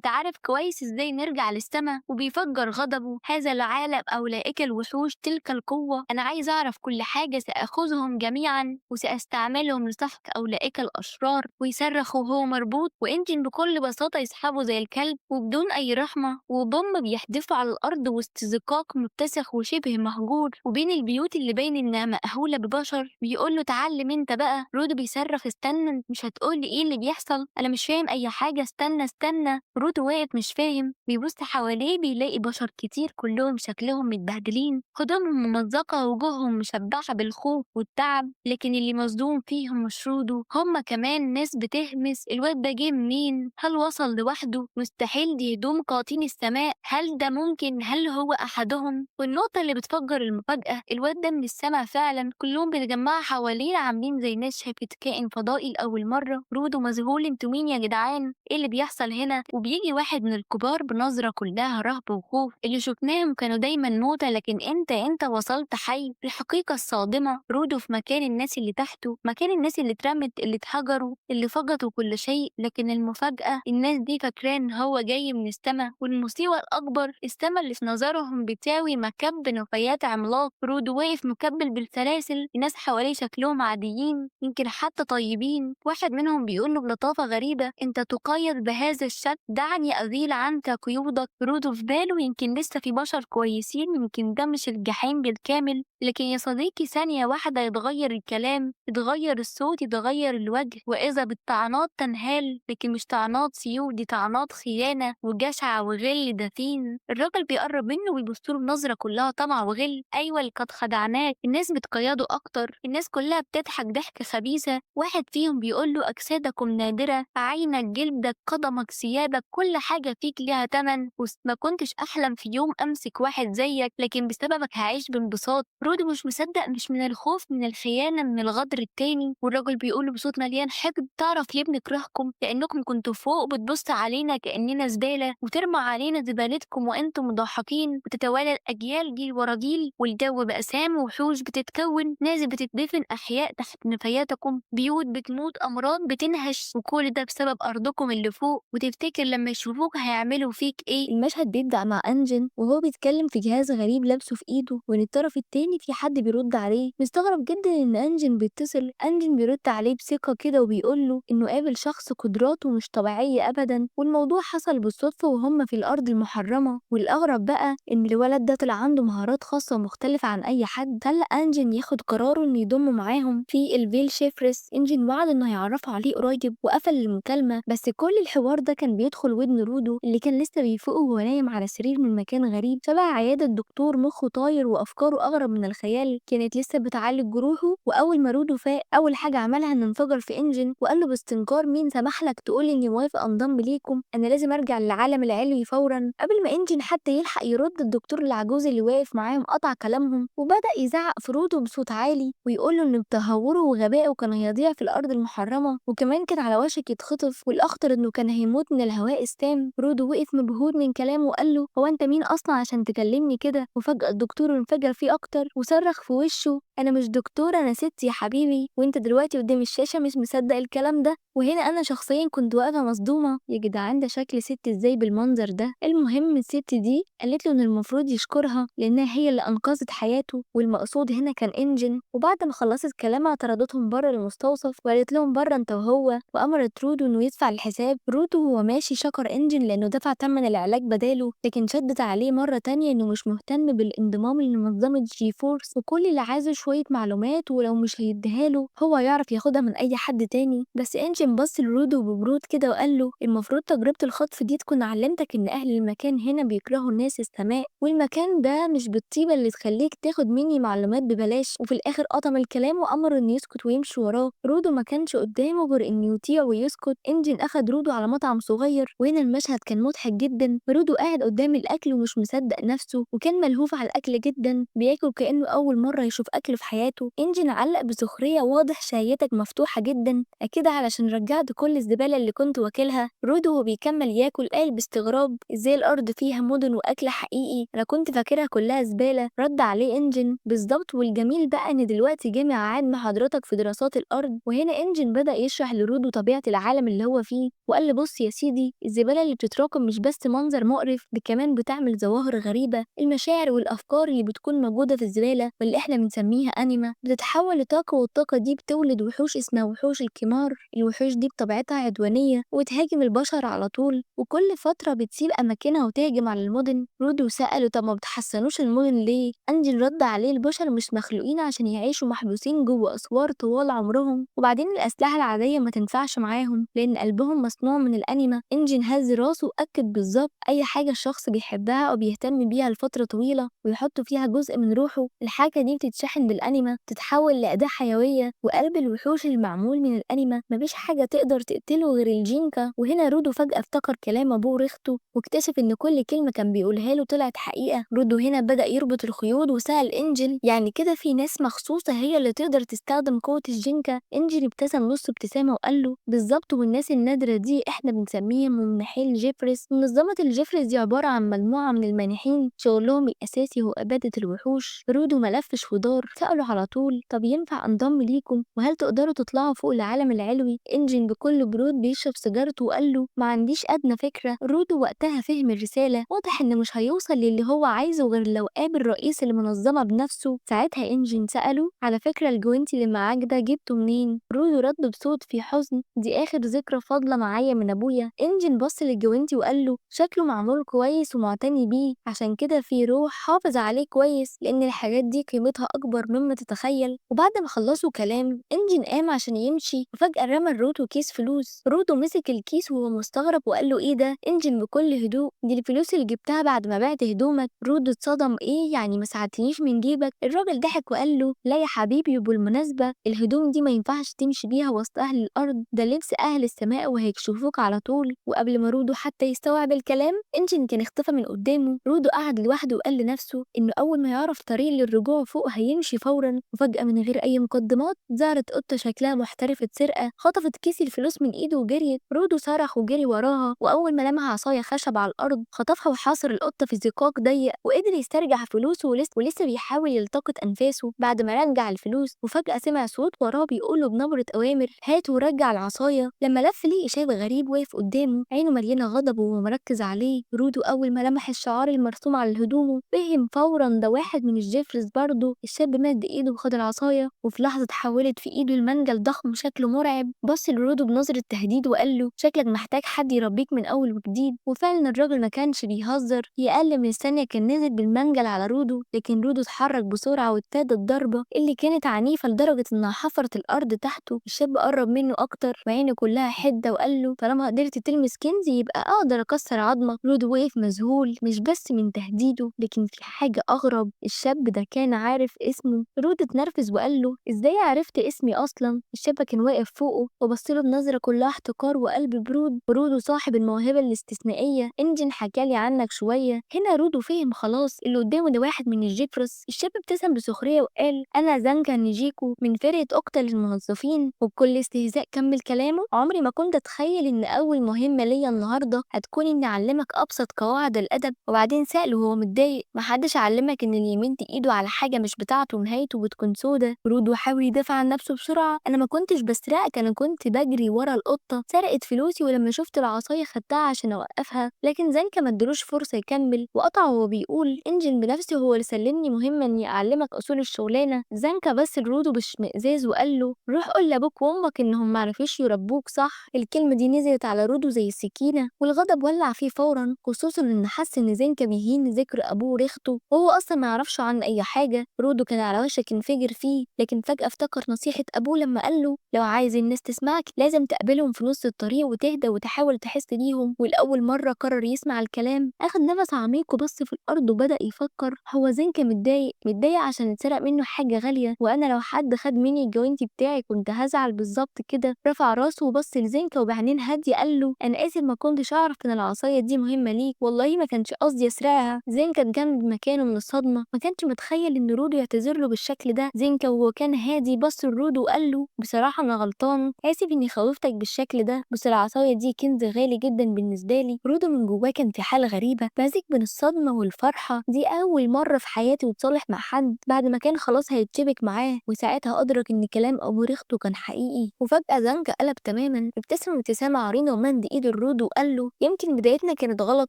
عارف كويس ازاي نرجع للسما. وبيفجر غضبه، هذا العالم أولئك الوحوش، تلك القوة، أنا عايز أعرف كل حاجة، سأخذهم جميعا وسأستعملهم لسحق أولئك الأشرار. ويصرخ وهو مربوط، وإنجن بكل بساطة يسحبه زي الكلب وبدون أي رحمة، وبوم بيحدفه على الأرض وسط زقاق متسخ وشبه مهجور وبين البيوت اللي باين إنها مأهولة ببشر. بيقول له تعلم أنت بقى. رودو بيصرخ استنى، مش هتقولي إيه اللي بيحصل؟ أنا مش فاهم أي حاجة، استنى استنى. رودو واقف مش فاهم، بيبص حواليه بيلاقي بشر كتير كلهم شكلهم متبهدلين، هدومهم ممزقة ووجوههم مشبعة بالخوف والتعب، لكن اللي مصدوم فيهم مش رودو، هما كمان ناس بتهمس الواد ده جه منين؟ هل وصل لوحده؟ مستحيل، دي هدوم قاطين السماء، هل ده ممكن؟ هل هو أحدهم؟ والنقطة اللي بتفجر المفاجأة، الواد ده من السما فعلا، كلهم بيتجمعوا حواليه عاملين زي ناس شافت كائن فضائي لأول مرة. رودو مذهول، انتوا مين يا جدعان؟ ايه اللي بيحصل هنا؟ وبيجي واحد من الكبار بنظرة كلها رهب وخوف، اللي شفناهم كانوا دايما موتى لكن انت وصلت حي. الحقيقة الصادمة، رودو في مكان الناس اللي تحته، مكان الناس اللي اترمت، اللي اتهجروا، اللي فقدوا كل شيء، لكن المفاجأة الناس دي فاكران هو جاي من السما، والمصيبة الأكبر السما اللي في نظرهم بتاوي مكب نفايات عملاق. رودو واقف مكبل بالسلاسل، الناس حواليه شكلهم عاديين يمكن حتى طيبين، واحد منهم بيقول له بلطافة غريبة انت تقيد بهذا الشكل، دعني أزيل عنك قيودك. رودو في باله يمكن لسه في بشر كويسين، يمكن ده مش الجحيم بالكامل، لكن يا صديقي ثانية واحدة يتغير الكلام، يتغير الصوت، يتغير الوجه، وإذا بالطعنات تنهال، لكن مش طعنات سيوف، دي طعنات خيانة وجشع وغل دفين. الراجل بيقرب منه ويبصله بنظرة كلها طمع وغل. أيوة اللي قد خدعناك، الناس بتقيده أكتر، الناس كلها بتضحك ضحكة خبيثة. واحد فيهم بيقول له أجسادكم نادرة، عينك، جلدك، قدمك، ثيابك، كل حاجة فيك ليها تمن، وما كنتش أحلم في يوم أمسك واحد زيك، لكن بسببك هعيش بانبساط. رودي مش مصدق، مش من الخوف، من الخيانة، من الغدر التاني. والراجل بيقول بصوت مليان حقد، تعرف يا ابني كرهكم لأنكم كنتوا فوق بتبص علينا كأننا زبالة، وترمى علينا زبالتكم وأنتم مضحكين، وتتوالى الأجيال جيل ورا جيل، والجو بقى سام ووحوش بتتكون، ناس بتدفن، أحياء تحت نفاياتكم، بيوت بتموت، أمراض بتنهش، وكل ده بسبب أرضكم اللي فوق. وتفتكر لما يشوفوك هيعملوا فيك إيه؟ المشهد بيبدأ مع أنجن وهو بيتكلم في جهاز غريب لابسه في إيده، ومن الطرف التاني في حد بيرد عليه. مستغرب جدا إن أنجن بيتصل. أنجن بيرد عليه بثقة كده وبيقوله إنه قابل شخص قدراته مش طبيعية أبدا، والموضوع حصل بالصدفة وهم في الأرض المحرمة. والأغرب بقى إن الولد ده طلع عنده مهارات خاصة مختلفة عن أي حد. خلى أنجن ياخد قراره إنه يضمه معاهم في الفيل شيفرس. أنجن وعد إنه هيعرفوا عليه قريب وقفل المكالمة، بس كل الحوار ده كان بيدخل ودن رودو اللي كان لسه بيفوق وهو نايم على سرير من مكان غريب شبه عيادة دكتور مخه طاير وأفكاره أغرب من الخيال، كانت لسه بتعالج جروحه. وأول ما رودو فاق أول حاجة عملها إنه انفجر في أنجن وقال له باستنكار مين سمح لك تقول إني موافق أنضم ليكم؟ أنا لازم أرجع للعالم العلوي فورا. قبل ما أنجن حتى يلحق يرد، الدكتور العجوز اللي واقف معاهم قطع كلامهم وبدأ يزعق في رودو بصوت عالي ويقول له إن بتهوره وغبائه كان هيضيع في الأرض المحرمة، وكمان كان على وشك يتخطف، والأخطر إنه كان هيموت من الهواء السام. رودو وقف مبهور من كلامه وقال له هو أنت مين أصلا عشان تكلمني كده؟ وفجأة الدكتور انفجر فيه أكتر وصرخ في وشه أنا مش دكتور، أنا ست يا حبيبي، وأنت دلوقتي قدام الشاشة مش مصدق الكلام ده. وهنا أنا شخصيا كنت واقفة مصدومة، يا جدعان ده شكل ست إزاي بالمنظر ده؟ المهم الست دي قالت له إن المفروض يشكرها لأنها هي اللي أنقذت حياته، والمقصود هنا كان إنجن. وبعد ما خلصت كلامها طردتهم بره المستوصف وقالت لهم بره أنت وهو، وأمرت رودو إنه يدفع الحساب. رودو وهو ماشي شكر إنجن لأنه دفع تمن العلاج بداله، لكن شدت عليه مرة تانية إنه مش مهتم بالانضمام لمنظمة جي فورس، وكل اللي عايزه شوية معلومات ولو مش هيديهاله هو يعرف ياخدها من أي حد تاني. بس إنجن بص لرودو ببرود كده وقال له المفروض تجربة الخطف دي تكون علمتك إن أهل المكان هنا بيكرهوا الناس السماء، والمكان ده مش بالطيبة اللي تخليك تاخد مني معلومات ببلاش. وفي الآخر قطم الكلام وأمره إنه يسكت ويمشي وراه. رودو ما كانش قدامه غير إنه يطيع ويسكت. إنجن أخد رودو على مطعم صغير، وهنا المشهد كان مضحك جدا. رودو قاعد قدام الأكل ومش مصدق نفسه، وكان ملهوف على الأكل جدا، بياكل كأنه أول مرة يشوف أكل في حياته. إنجن علق بسخرية واضح شهيتك مفتوحة جدا أكيد علشان رجعت كل الزبالة اللي كنت واكلها. رودو وهو بيكمل ياكل قال باستغراب ازاي الأرض فيها مدن وأكل حقيقي، أنا كنت فاكرها كلها زبالة. رد عليه إنجن بالظبط، والجميل بقى إن دلوقتي جه ميعاد مع حضرتك في دراسات الأرض. وهنا إنجن بدأ يشرح لرودو طبيعة العالم اللي هو فيه، وقال له بص يا سيدي، الزبالة اللي بتتراكم مش بس منظر مقرف، دي كمان بتعمل ظواهر غريبة. المشاعر والأفكار اللي بتكون موجودة في الزبالة واللي احنا بنسميها أنيما بتتحول لطاقة، والطاقة دي بتولد وحوش اسمها وحوش الكمار. الوحوش دي بطبيعتها عدوانية وتهاجم البشر على طول، وكل فترة بتسيب أماكنها وتهجم على المدن. رودو سأله طب ما بتحسنوش المدن ليه؟ أنجل رد عليه البشر مش مخلوقين عشان يعيشوا محبوسين جوه أسوار طوال عمرهم، وبعدين الأسلحة العادية ما تنفعش معاهم لأن قلبهم مصنوع من الأنيما. إنجن هز راسه وأكد بالظبط أي حاجة الشخص بيحبها أو بيهتم بيها لفترة طويلة ويحط فيها جزء من روحه، الحاجة دي بتتشحن بالأنيما تتحول لأداة حيوية، وقلب الوحوش المعمول من الأنيما مفيش حاجة تقدر تقتله غير الجينكا. وهنا رودو فجأة افتكر كلام أبوه وريختو واكتشف إن كل كلمة كان بيقولها له طلعت حقيقة. رودو هنا بدأ يربط الخيوط وسأل إنجن يعني كده في ناس مخصوصة هي اللي تقدر تستخدم قوة الجينكا؟ إنجن ابتسم نص ابتسامة وقال له بالظبط، والناس النادرة دي احنا بنسميهم منحيل جيفريس. منظمة الجيفريس دي عبارة عن مجموعة من المانحين شغلهم الأساسي هو إبادة الوحوش. رودو ملفش ودار، سأله على طول طب ينفع أنضم ليكم وهل تقدروا تطلعوا فوق العالم العلوي؟ إنجن بكل برود بيشرب سيجارته وقال له ما عنديش أدنى فكرة. رودو وقتها فهم الرسالة، واضح إنه مش هيوصل للي هو عايزه غير لو قابل رئيس المنظمة بنفسه. ساعتها إنجن سأله على فكرة الجوينتي اللي معاك ده جبته منين؟ رودو رد بصوت فيه حزن دي آخر ذكرى فاضلة معايا من أبويا. إنجن بص للجوينتي وقال له شكله معمول كويس ومعتني بيه، عشان كده في روح حافظ عليه كويس لأن الحاجات دي قيمتها أكبر مما تتخيل. وبعد ما خلصوا كلام إنجن قام عشان يمشي وفجأة رمى لرودو كيس فلوس. رودو مسك الكيس وهو مستغرب وقال له إيه ده؟ إنجن بكل هدوء دي الفلوس اللي جبتها بعد ما بعت هدومك. رودو اتصدم إيه يعني ما ساعدتنيش من جيبك؟ الراجل ضحك وقال له لا يا حبيبي، وبالمناسبة الهدوم دي ما ينفعش تمشي بيها وسط أهل الأرض، ده لبس أهل السماء وهيكشفوك على طول. وقبل ما رودو حتى يستوعب الكلام إنجن كان اختفى من قدامه. رودو قعد لوحده وقال لنفسه إنه أول ما يعرف طريق للرجوع فوق هيمشي فورا. وفجأة من غير أي مقدمات ظهرت قطة شكلها محترفة سرقة، خطفت كيس الفلوس من إيده وجريت. رودو صرخ وجري وراها، وأول ما لمح عصاية خشب على الأرض خطفها وحاصر القطة في زقاق ضيق، وقدر يسترجع فلوسه ولسه بيحاول يلتقط أنفاسه بعد ما رجع الفلوس. وفجأة سمع صوت وراه بيقوله بنبرة أوامر هات ورجع العصاية. لما لف ليه شاب غريب واقف قدامه عينه مليانة غضب وهو مركز عليه. رودو أول ما لمح الشعار المرسوم على هدومه فهم فورا ده واحد من الجيفرز برضه. الشاب مد إيده وخد العصاية، وفي لحظة اتحولت في إيده المنجل ضخم شكله مرعب. بص لرودو بنظرة تهديد وقال له شكلك محتاج حد يربيك من أول وجديد. وفعلا الراجل ما كانش بيهزر، هي أقل من ثانية كان نزل بالمنجل على رودو، لكن رودو اتحرك بسرعة وابتدى الضربة اللي كانت عنيفة لدرجة إنها حفرت الأرض تحته. الشاب قرب منه أكتر وعينه كلها حدة وقال له طالما قدرت تلمس كنزي يبقى أقدر أكسر عظمك. رودو وقف مذهول مش بس من تهديده لكن في حاجة أغرب، الشاب ده كان عارف اسمه. رودو اتنرفز وقال له إزاي عرفت اسمي أصلا؟ الشاب كان واقف فوقه وبصله بنظرة كلها احتقار وقلب برود. رودو صاحب الموهبة الاستثنائية، إنجن حكالي عنك شوية. هنا رودو فهم خلاص اللي قدامه ده واحد من الجيفرس. الشاب ابتسم بسخرية وقال أنا زانكا نيجيكو من فرقة أوكتا للمنظفين. وبكل استهزاء كمل كلامه عمري ما كنت أتخيل إن أول مهمة ليا النهاردة هتكون إني أعلمك أبسط قواعد الأدب. وبعدين سأله وهو متضايق محدش علمك إن اللي يمد إيده على حاجة مش بتاعته نهايته بتكون سودا؟ رودو حاول يدافع عن نفسه بسرعة أنا ما كنتش بسرقك، أنا كنت بجري ورا القطة سرقت فلوسي ولما شفت العصاية خدتها عشان أوقفها. لكن زانكا ما ادلوش فرصة يكمل وقطعه وهو بيقول إنجن بنفسه هو اللي سلمني مهمة إني أعلمك أصول الشغلانة. زانكا بس لرودو باشمئزاز وقال له روح قول لأبوك وأمك إنهم معرفوش يربوك صح. الكلمة دي نزلت على رودو زي السكينة والغضب ولع فيه فورا، خصوصا إن حس إن زانكا بيهين ذكر أبوه وريخته وهو أصلا ما يعرفش عن أي حاجة. رودو كان على وشك ينفجر فيه، لكن فجأة افتكر نصيحة أبوه لما قال له لو عايز الناس تسمعك لازم تقابلهم في نص الطريق وتهدى وتحاول تحس ليهم. والأول مرة قرر يسمع الكلام أخد نفس عميق وبص في الأرض وبدأ يفكر هو زانكا متضايق عشان اتسرق منه حاجة غالية، وأنا لو حد خد مني الجوينتي بتاعي كنت هزعل بالظبط كده. رفع راسه وبص لزانكا وبعدين هادية قال له أنا آسف ما كنتش أعرف إن العصاية دي مهمة ليك، والله ما كانش قصدي أسرقها. زانكا اتجمد مكانه من الصدمة، ما كانش متخيل إن رودو يعتذر له بالشكل ده. زانكا وهو كان هادي بص لرودو وقال له بصراحة أنا غلطان، آسف إني خوفتك بالشكل ده، بس العصاية دي كنز غالي جدا بالنسبة لي. رودو من جواه كان في حالة غريبة ماسك بين الصدمة والفرحة، دي أول مرة في حياته يتصالح مع حد بعد ما كان خلاص هيتشبك معاه. وساعتها أدرك إن كلام أبو ريخته كان حقيقي. وفجأة زانكا قلب تماما، ابتسم ابتسامة عريضة ومد إيد الرودو وقال له يمكن بدايتنا كانت غلط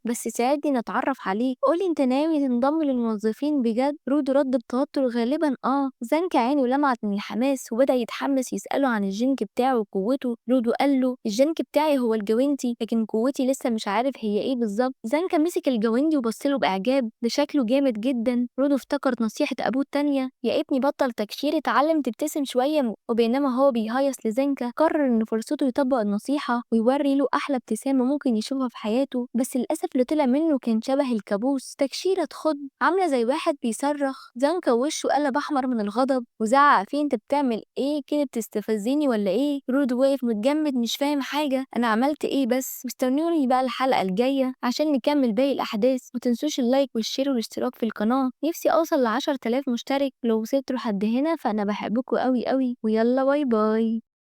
بس ساعدني نتعرف عليك، قولي أنت ناوي تنضم للموظفين بجد؟ رودو رد بتوتر غالبا زانكا عينه لمعت من الحماس وبدأ يتحمس يسأله عن الجنك بتاعه وقوته. رودو قال له الجنك بتاعي هو الجوينتي لكن قوتي لسه مش عارف هي ايه بالظبط. زانكا مسك الجوينتي وبصله بإعجاب، ده شكله جامد جدا. رودو افتكر نصيحة أبوه التانية يا ابني بطل تكشير اتعلم تبتسم شوية. وبينما هو بيهيص لزانكا قرر إن فرصته يطبق النصيحة ويوري له أحلى ابتسامة ممكن يشوفها في حياته، بس للأسف اللي طلع منه كان شبه شبه الكابوس، تكشيرة تخض عاملة زي واحد بيصرخ، زنكة وشه قلب أحمر من الغضب وزعق فيه أنت بتعمل إيه كده، بتستفزني ولا إيه؟ رود واقف متجمد مش فاهم حاجة، أنا عملت إيه بس؟ واستنوني بقى الحلقة الجاية عشان نكمل باقي الأحداث. متنسوش اللايك والشير والاشتراك في القناة، نفسي أوصل ل10,000 مشترك، لو وصلت لحد هنا فأنا بحبكوا أوي أوي، ويلا باي باي.